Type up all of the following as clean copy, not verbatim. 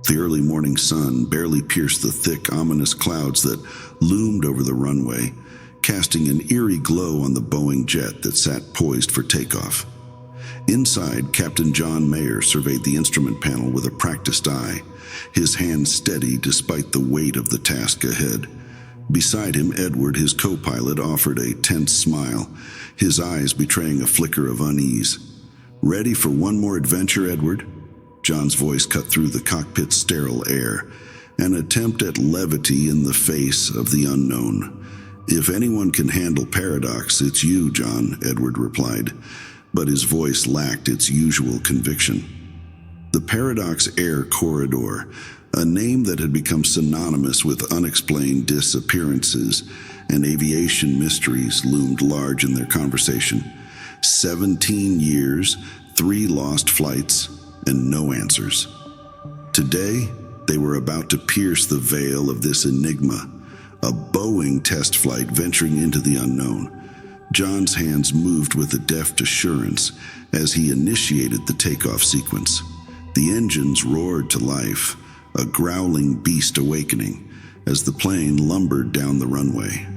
The early morning sun barely pierced the thick, ominous clouds that loomed over the runway, casting an eerie glow on the Boeing jet that sat poised for takeoff. Inside, Captain John Mayer surveyed the instrument panel with a practiced eye, his hands steady despite the weight of the task ahead. Beside him, Edward, his co-pilot, offered a tense smile, his eyes betraying a flicker of unease. "Ready for one more adventure, Edward?" John's voice cut through the cockpit's sterile air, an attempt at levity in the face of the unknown. "If anyone can handle paradox, it's you, John," Edward replied, but his voice lacked its usual conviction. The Paradox Air Corridor, a name that had become synonymous with unexplained disappearances and aviation mysteries, loomed large in their conversation. 17 years, 3 lost flights, and no answers. Today, they were about to pierce the veil of this enigma, a Boeing test flight venturing into the unknown. John's hands moved with a deft assurance as he initiated the takeoff sequence. The engines roared to life, a growling beast awakening, as the plane lumbered down the runway.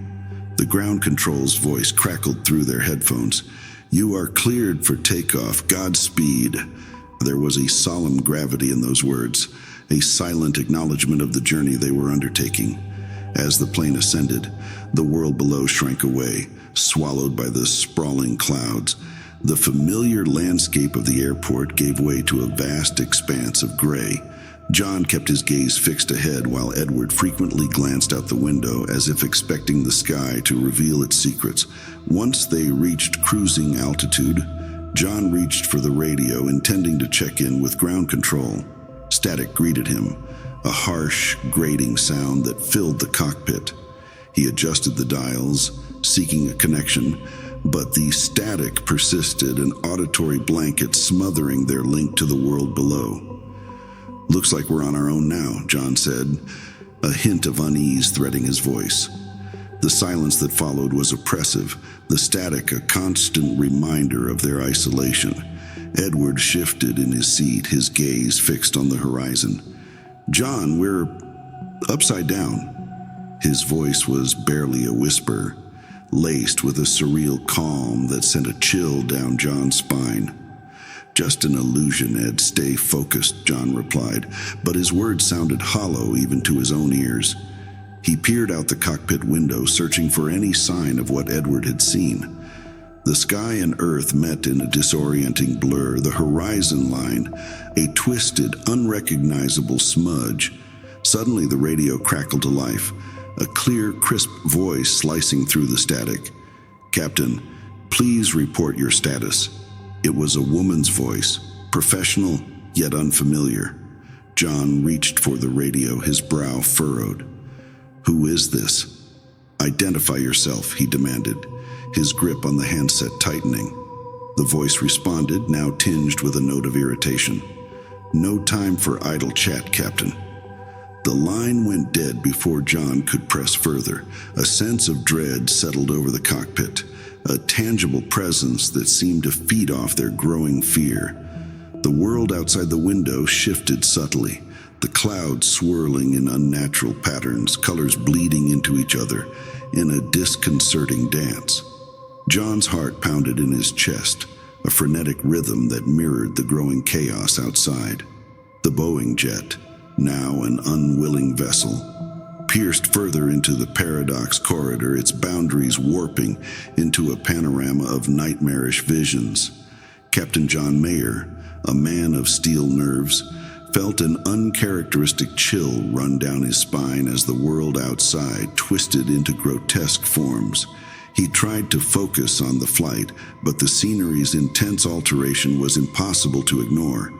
The ground control's voice crackled through their headphones. "You are cleared for takeoff. Godspeed." There was a solemn gravity in those words, a silent acknowledgement of the journey they were undertaking. As the plane ascended, the world below shrank away, swallowed by the sprawling clouds. The familiar landscape of the airport gave way to a vast expanse of gray. John kept his gaze fixed ahead while Edward frequently glanced out the window as if expecting the sky to reveal its secrets. Once they reached cruising altitude, John reached for the radio, intending to check in with ground control. Static greeted him, a harsh, grating sound that filled the cockpit. He adjusted the dials, seeking a connection, but the static persisted, an auditory blanket smothering their link to the world below. "Looks like we're on our own now," John said, a hint of unease threading his voice. The silence that followed was oppressive, the static a constant reminder of their isolation. Edward shifted in his seat, his gaze fixed on the horizon. "John, we're upside down." His voice was barely a whisper, laced with a surreal calm that sent a chill down John's spine. "Just an illusion, Ed. Stay focused," John replied, but his words sounded hollow even to his own ears. He peered out the cockpit window, searching for any sign of what Edward had seen. The sky and earth met in a disorienting blur, the horizon line, a twisted, unrecognizable smudge. Suddenly the radio crackled to life, a clear, crisp voice slicing through the static. "Captain, please report your status." It was a woman's voice, professional yet unfamiliar. John reached for the radio, his brow furrowed. "Who is this?" "Identify yourself," he demanded, his grip on the handset tightening. The voice responded, now tinged with a note of irritation. "No time for idle chat, Captain." The line went dead before John could press further. A sense of dread settled over the cockpit, a tangible presence that seemed to feed off their growing fear. The world outside the window shifted subtly, the clouds swirling in unnatural patterns, colors bleeding into each other in a disconcerting dance. John's heart pounded in his chest, a frenetic rhythm that mirrored the growing chaos outside. The Boeing jet, now an unwilling vessel, pierced further into the Paradox Corridor, its boundaries warping into a panorama of nightmarish visions. Captain John Mayer, a man of steel nerves, felt an uncharacteristic chill run down his spine as the world outside twisted into grotesque forms. He tried to focus on the flight, but the scenery's intense alteration was impossible to ignore.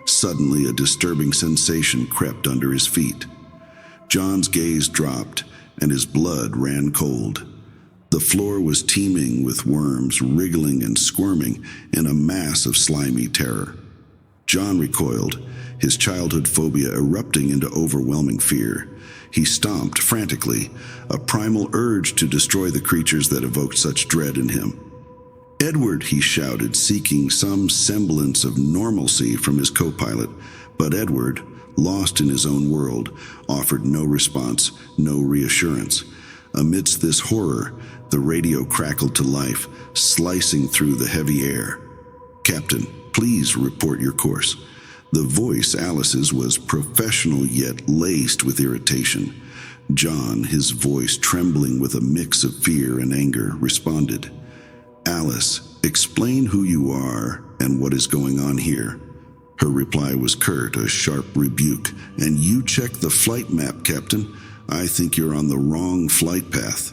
Suddenly, a disturbing sensation crept under his feet. John's gaze dropped, and his blood ran cold. The floor was teeming with worms, wriggling and squirming in a mass of slimy terror. John recoiled, his childhood phobia erupting into overwhelming fear. He stomped frantically, a primal urge to destroy the creatures that evoked such dread in him. "Edward," he shouted, seeking some semblance of normalcy from his co-pilot, but Edward, lost in his own world, offered no response, no reassurance. Amidst this horror, the radio crackled to life, slicing through the heavy air. "Captain, please report your course." The voice, Alice's, was professional yet laced with irritation. John, his voice trembling with a mix of fear and anger, responded. "Alice, explain who you are and what is going on here." Her reply was curt, a sharp rebuke. "And you check the flight map, Captain. I think you're on the wrong flight path."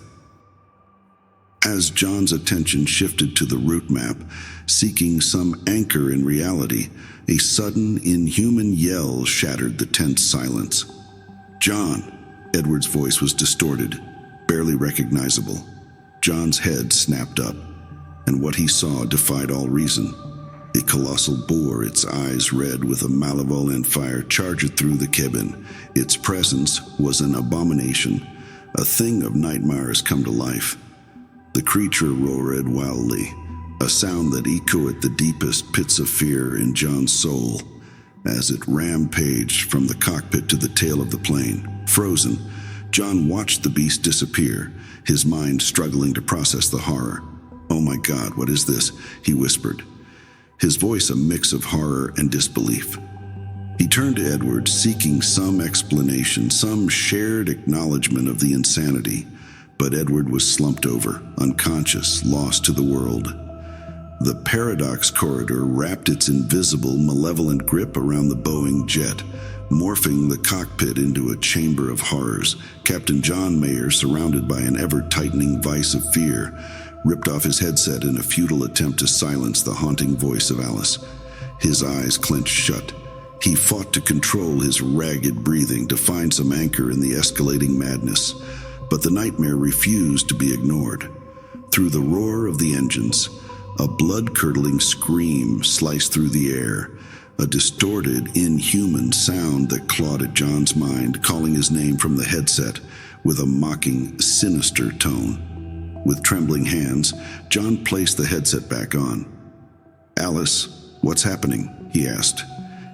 As John's attention shifted to the route map, seeking some anchor in reality, a sudden, inhuman yell shattered the tense silence. "John!" Edward's voice was distorted, barely recognizable. John's head snapped up, and what he saw defied all reason. A colossal boar, its eyes red with a malevolent fire, charged through the cabin. Its presence was an abomination, a thing of nightmares come to life. The creature roared wildly, a sound that echoed the deepest pits of fear in John's soul. As it rampaged from the cockpit to the tail of the plane, frozen, John watched the beast disappear, his mind struggling to process the horror. "Oh my God, what is this?" he whispered, his voice a mix of horror and disbelief. He turned to Edward, seeking some explanation, some shared acknowledgement of the insanity. But Edward was slumped over, unconscious, lost to the world. The paradox corridor wrapped its invisible, malevolent grip around the Boeing jet, morphing the cockpit into a chamber of horrors. Captain John Mayer, surrounded by an ever-tightening vice of fear, ripped off his headset in a futile attempt to silence the haunting voice of Alice. His eyes clenched shut. He fought to control his ragged breathing, to find some anchor in the escalating madness. But the nightmare refused to be ignored. Through the roar of the engines, a blood-curdling scream sliced through the air, a distorted, inhuman sound that clawed at John's mind, calling his name from the headset with a mocking, sinister tone. With trembling hands, John placed the headset back on. "Alice, what's happening?" he asked,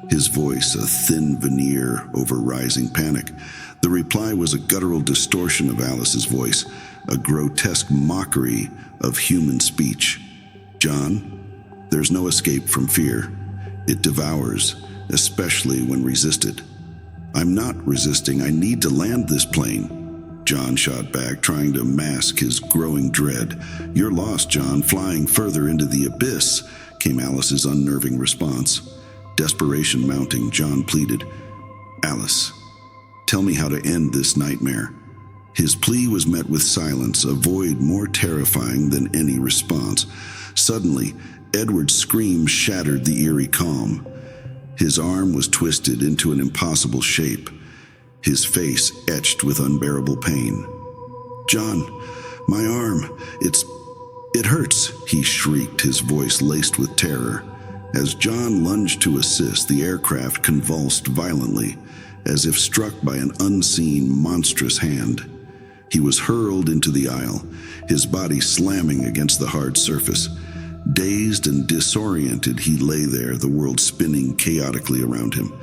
his voice a thin veneer over rising panic. The reply was a guttural distortion of Alice's voice, a grotesque mockery of human speech. "John, there's no escape from fear. It devours, especially when resisted." "I'm not resisting. I need to land this plane," John shot back, trying to mask his growing dread. "You're lost, John, flying further into the abyss," came Alice's unnerving response. Desperation mounting, John pleaded, "Alice, tell me how to end this nightmare." His plea was met with silence, a void more terrifying than any response. Suddenly, Edward's scream shattered the eerie calm. His arm was twisted into an impossible shape, his face etched with unbearable pain. "John, my arm, it hurts," he shrieked, his voice laced with terror. As John lunged to assist, the aircraft convulsed violently, as if struck by an unseen, monstrous hand. He was hurled into the aisle, his body slamming against the hard surface. Dazed and disoriented, he lay there, the world spinning chaotically around him.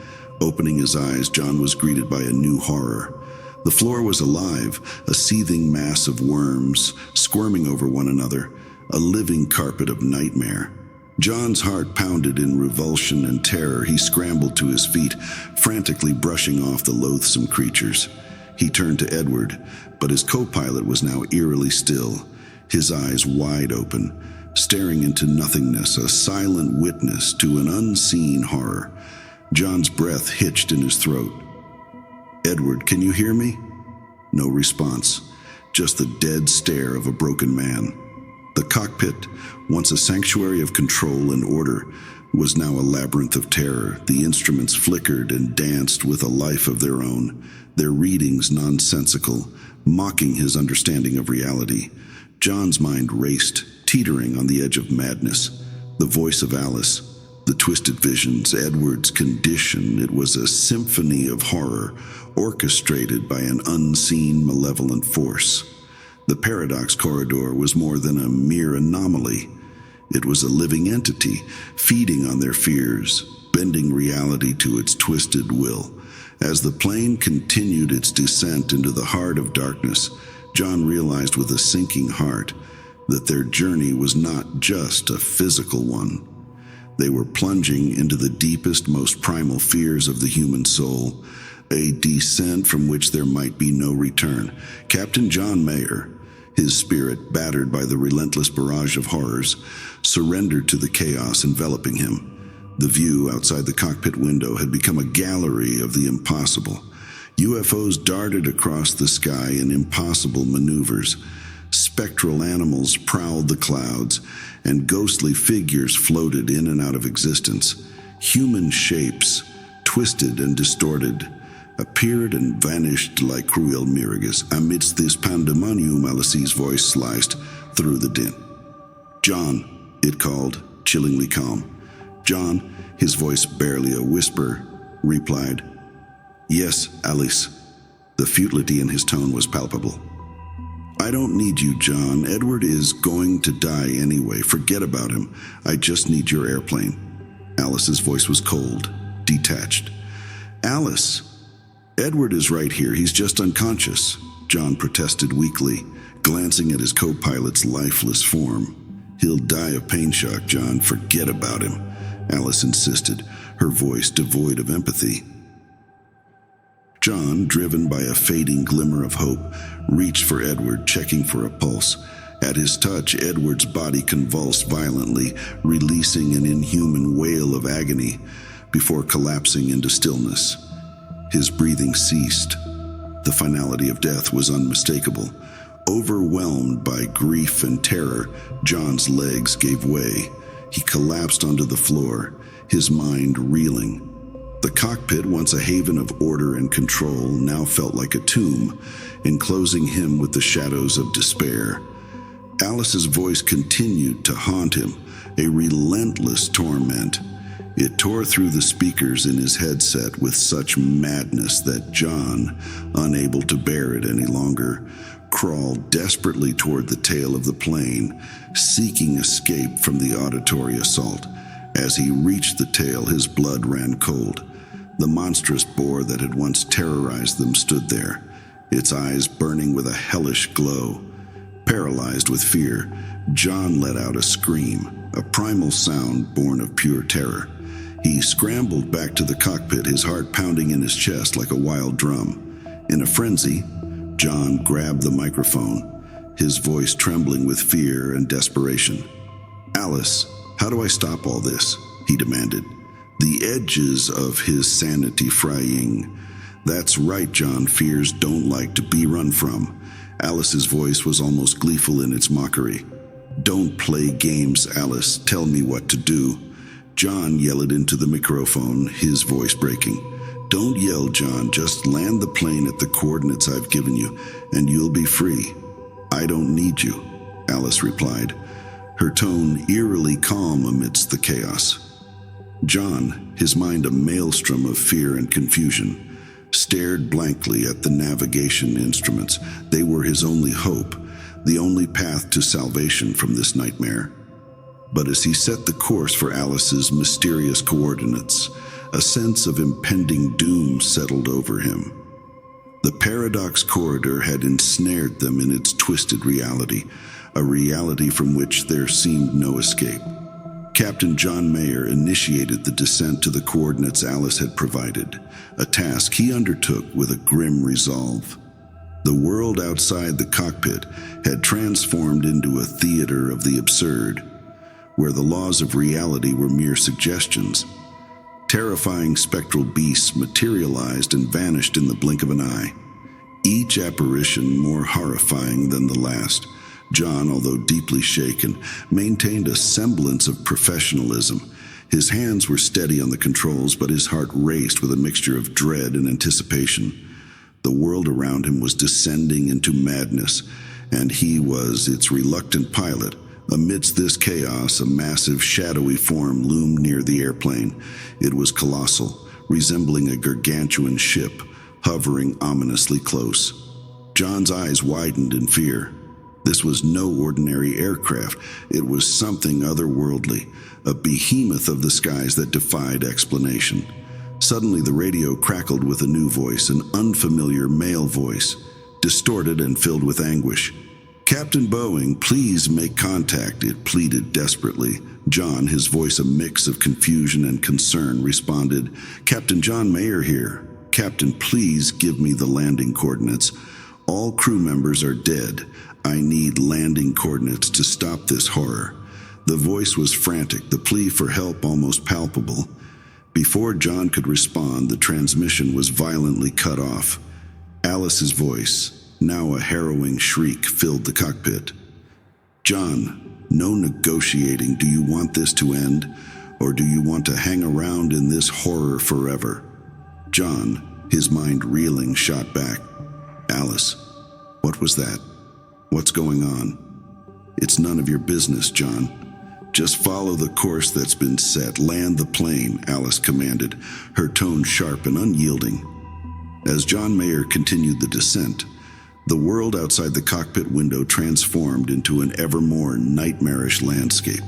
Opening his eyes, John was greeted by a new horror. The floor was alive, a seething mass of worms, squirming over one another, a living carpet of nightmare. John's heart pounded in revulsion and terror. He scrambled to his feet, frantically brushing off the loathsome creatures. He turned to Edward, but his co-pilot was now eerily still, his eyes wide open, staring into nothingness, a silent witness to an unseen horror. John's breath hitched in his throat. "Edward, can you hear me?" No response, just the dead stare of a broken man. The cockpit, once a sanctuary of control and order, was now a labyrinth of terror. The instruments flickered and danced with a life of their own, their readings nonsensical, mocking his understanding of reality. John's mind raced, teetering on the edge of madness. The voice of Alice, the twisted visions, Edward's condition, it was a symphony of horror, orchestrated by an unseen, malevolent force. The paradox corridor was more than a mere anomaly. It was a living entity, feeding on their fears, bending reality to its twisted will. As the plane continued its descent into the heart of darkness, John realized with a sinking heart that their journey was not just a physical one. They were plunging into the deepest, most primal fears of the human soul, a descent from which there might be no return. Captain John Mayer, his spirit battered by the relentless barrage of horrors, surrendered to the chaos enveloping him. The view outside the cockpit window had become a gallery of the impossible. UFOs darted across the sky in impossible maneuvers. Spectral animals prowled the clouds, and ghostly figures floated in and out of existence. Human shapes, twisted and distorted, appeared and vanished like cruel mirages. Amidst this pandemonium, Alice's voice sliced through the din. "John," it called, chillingly calm. John, his voice barely a whisper, replied, "Yes, Alice." The futility in his tone was palpable. "I don't need you, John. Edward is going to die anyway. Forget about him. I just need your airplane." Alice's voice was cold, detached. "Alice, Edward is right here. He's just unconscious," John protested weakly, glancing at his co-pilot's lifeless form. "He'll die of pain shock, John. Forget about him," Alice insisted, her voice devoid of empathy. John, driven by a fading glimmer of hope, reached for Edward, checking for a pulse. At his touch, Edward's body convulsed violently, releasing an inhuman wail of agony before collapsing into stillness. His breathing ceased. The finality of death was unmistakable. Overwhelmed by grief and terror, John's legs gave way. He collapsed onto the floor, his mind reeling. The cockpit, once a haven of order and control, now felt like a tomb, enclosing him with the shadows of despair. Alice's voice continued to haunt him, a relentless torment. It tore through the speakers in his headset with such madness that John, unable to bear it any longer, crawled desperately toward the tail of the plane, seeking escape from the auditory assault. As he reached the tail, his blood ran cold. The monstrous boar that had once terrorized them stood there, its eyes burning with a hellish glow. Paralyzed with fear, John let out a scream, a primal sound born of pure terror. He scrambled back to the cockpit, his heart pounding in his chest like a wild drum. In a frenzy, John grabbed the microphone, his voice trembling with fear and desperation. "Alice, how do I stop all this?" he demanded, the edges of his sanity frying. "That's right, John. Fears don't like to be run from." Alice's voice was almost gleeful in its mockery. "Don't play games, Alice. Tell me what to do." John yelled into the microphone, his voice breaking. "Don't yell, John. Just land the plane at the coordinates I've given you, and you'll be free." "I don't need you," Alice replied, her tone eerily calm amidst the chaos. John, his mind a maelstrom of fear and confusion, stared blankly at the navigation instruments. They were his only hope, the only path to salvation from this nightmare. But as he set the course for Alice's mysterious coordinates, a sense of impending doom settled over him. The paradox corridor had ensnared them in its twisted reality, a reality from which there seemed no escape. Captain John Mayer initiated the descent to the coordinates Alice had provided, a task he undertook with a grim resolve. The world outside the cockpit had transformed into a theater of the absurd, where the laws of reality were mere suggestions. Terrifying spectral beasts materialized and vanished in the blink of an eye, each apparition more horrifying than the last. John, although deeply shaken, maintained a semblance of professionalism. His hands were steady on the controls, but his heart raced with a mixture of dread and anticipation. The world around him was descending into madness, and he was its reluctant pilot. Amidst this chaos, a massive, shadowy form loomed near the airplane. It was colossal, resembling a gargantuan ship, hovering ominously close. John's eyes widened in fear. This was no ordinary aircraft. It was something otherworldly, a behemoth of the skies that defied explanation. Suddenly, the radio crackled with a new voice, an unfamiliar male voice, distorted and filled with anguish. "Captain Boeing, please make contact," it pleaded desperately. John, his voice a mix of confusion and concern, responded, "Captain John Mayer here. Captain, please give me the landing coordinates. All crew members are dead. I need landing coordinates to stop this horror." The voice was frantic, the plea for help almost palpable. Before John could respond, the transmission was violently cut off. Alice's voice, now a harrowing shriek, filled the cockpit. "John, no negotiating. Do you want this to end, or do you want to hang around in this horror forever?" John, his mind reeling, shot back. "Alice, what was that? What's going on?" "It's none of your business, John. Just follow the course that's been set. Land the plane," Alice commanded, her tone sharp and unyielding. As John Mayer continued the descent, the world outside the cockpit window transformed into an ever more nightmarish landscape.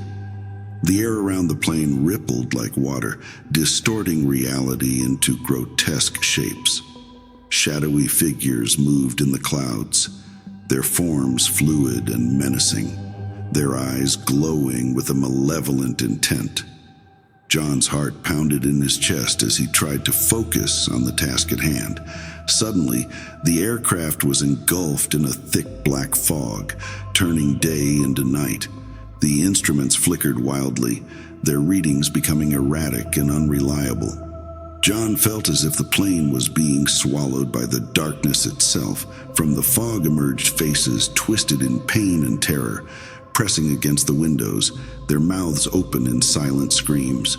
The air around the plane rippled like water, distorting reality into grotesque shapes. Shadowy figures moved in the clouds, their forms fluid and menacing, their eyes glowing with a malevolent intent. John's heart pounded in his chest as he tried to focus on the task at hand. Suddenly, the aircraft was engulfed in a thick black fog, turning day into night. The instruments flickered wildly, their readings becoming erratic and unreliable. John felt as if the plane was being swallowed by the darkness itself. From the fog emerged faces twisted in pain and terror, pressing against the windows, their mouths open in silent screams.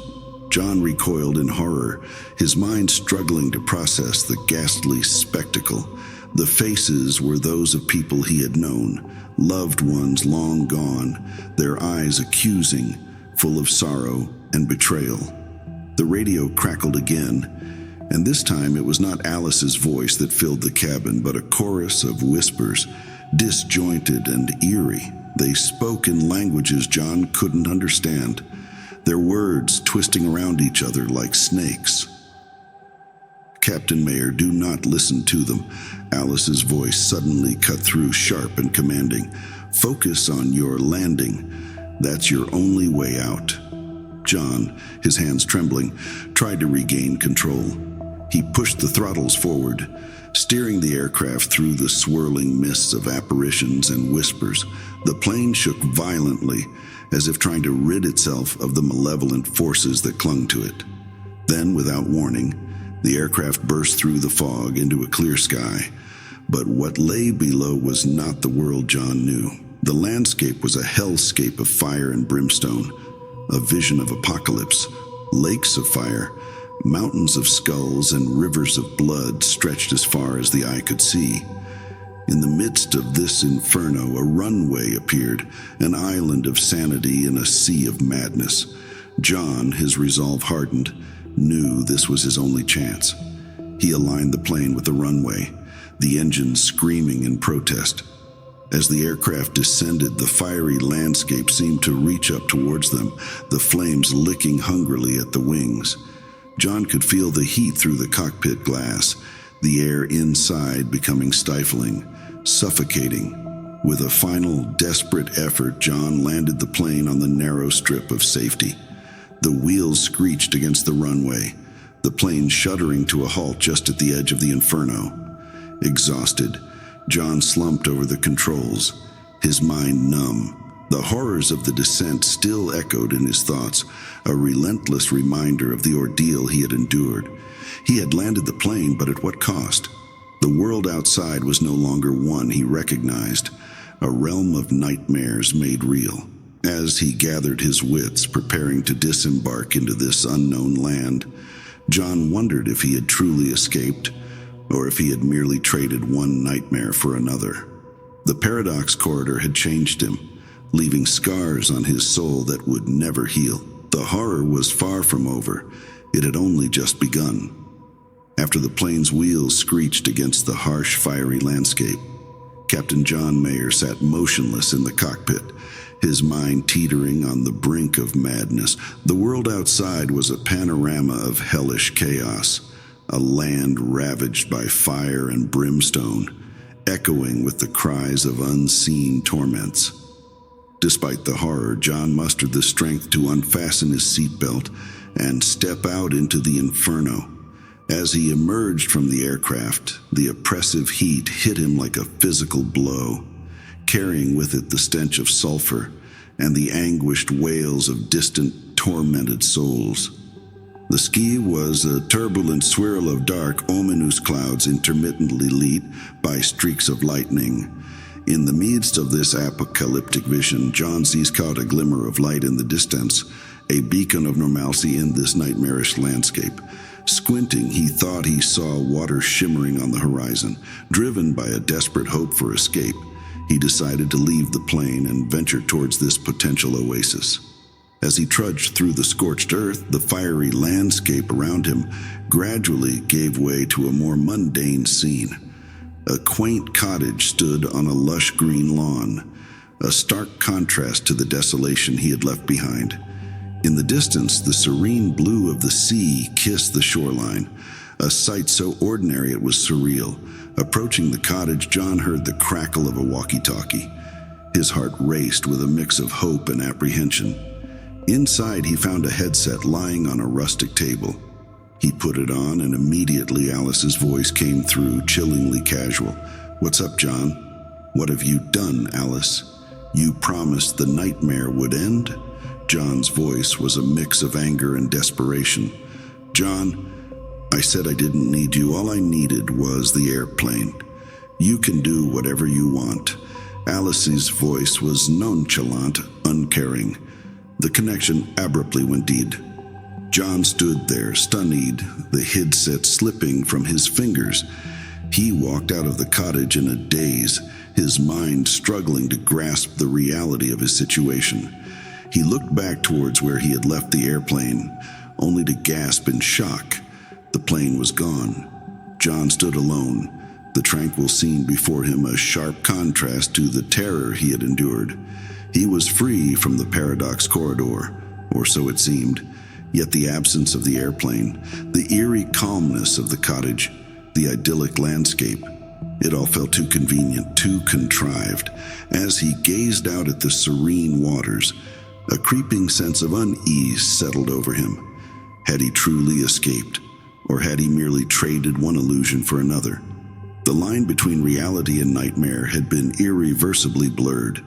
John recoiled in horror, his mind struggling to process the ghastly spectacle. The faces were those of people he had known, loved ones long gone, their eyes accusing, full of sorrow and betrayal. The radio crackled again, and this time it was not Alice's voice that filled the cabin, but a chorus of whispers, disjointed and eerie. They spoke in languages John couldn't understand, their words twisting around each other like snakes. "Captain Mayer, do not listen to them." Alice's voice suddenly cut through, sharp and commanding. "Focus on your landing. That's your only way out." John, his hands trembling, tried to regain control. He pushed the throttles forward, steering the aircraft through the swirling mists of apparitions and whispers. The plane shook violently, as if trying to rid itself of the malevolent forces that clung to it. Then, without warning, the aircraft burst through the fog into a clear sky. But what lay below was not the world John knew. The landscape was a hellscape of fire and brimstone, a vision of apocalypse, lakes of fire, mountains of skulls, and rivers of blood stretched as far as the eye could see. In the midst of this inferno, a runway appeared, an island of sanity in a sea of madness. John, his resolve hardened, knew this was his only chance. He aligned the plane with the runway, the engines screaming in protest. As the aircraft descended, the fiery landscape seemed to reach up towards them, the flames licking hungrily at the wings. John could feel the heat through the cockpit glass, the air inside becoming stifling, suffocating. With a final, desperate effort, John landed the plane on the narrow strip of safety. The wheels screeched against the runway, the plane shuddering to a halt just at the edge of the inferno. Exhausted, John slumped over the controls, his mind numb. The horrors of the descent still echoed in his thoughts, a relentless reminder of the ordeal he had endured. He had landed the plane, but at what cost? The world outside was no longer one he recognized, a realm of nightmares made real. As he gathered his wits, preparing to disembark into this unknown land, John wondered if he had truly escaped, or if he had merely traded one nightmare for another. The paradox corridor had changed him, leaving scars on his soul that would never heal. The horror was far from over. It had only just begun. After the plane's wheels screeched against the harsh, fiery landscape, Captain John Mayer sat motionless in the cockpit, his mind teetering on the brink of madness. The world outside was a panorama of hellish chaos, a land ravaged by fire and brimstone, echoing with the cries of unseen torments. Despite the horror, John mustered the strength to unfasten his seatbelt and step out into the inferno. As he emerged from the aircraft, the oppressive heat hit him like a physical blow, carrying with it the stench of sulfur and the anguished wails of distant, tormented souls. The ski was a turbulent swirl of dark, ominous clouds intermittently lit by streaks of lightning. In the midst of this apocalyptic vision, John sees caught a glimmer of light in the distance, a beacon of normalcy in this nightmarish landscape. Squinting, he thought he saw water shimmering on the horizon. Driven by a desperate hope for escape, he decided to leave the plane and venture towards this potential oasis. As he trudged through the scorched earth, the fiery landscape around him gradually gave way to a more mundane scene. A quaint cottage stood on a lush green lawn, a stark contrast to the desolation he had left behind. In the distance, the serene blue of the sea kissed the shoreline, a sight so ordinary it was surreal. Approaching the cottage, John heard the crackle of a walkie-talkie. His heart raced with a mix of hope and apprehension. Inside, he found a headset lying on a rustic table. He put it on, and immediately Alice's voice came through, chillingly casual. "What's up, John?" "What have you done, Alice? You promised the nightmare would end?" John's voice was a mix of anger and desperation. "John, I said I didn't need you. All I needed was the airplane. You can do whatever you want." Alice's voice was nonchalant, uncaring. The connection abruptly went dead. John stood there, stunned, the headset slipping from his fingers. He walked out of the cottage in a daze, his mind struggling to grasp the reality of his situation. He looked back towards where he had left the airplane, only to gasp in shock. The plane was gone. John stood alone, the tranquil scene before him a sharp contrast to the terror he had endured. He was free from the paradox corridor, or so it seemed. Yet the absence of the airplane, the eerie calmness of the cottage, the idyllic landscape, it all felt too convenient, too contrived. As he gazed out at the serene waters, a creeping sense of unease settled over him. Had he truly escaped, or had he merely traded one illusion for another? The line between reality and nightmare had been irreversibly blurred.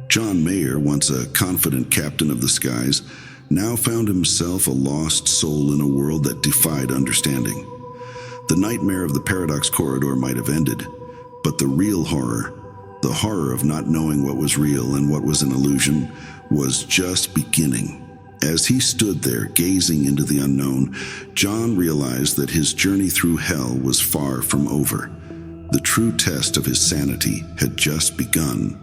John Mayer, once a confident captain of the skies, now found himself a lost soul in a world that defied understanding. The nightmare of the paradox corridor might have ended, but the real horror, the horror of not knowing what was real and what was an illusion, was just beginning. As he stood there, gazing into the unknown, John realized that his journey through hell was far from over. The true test of his sanity had just begun.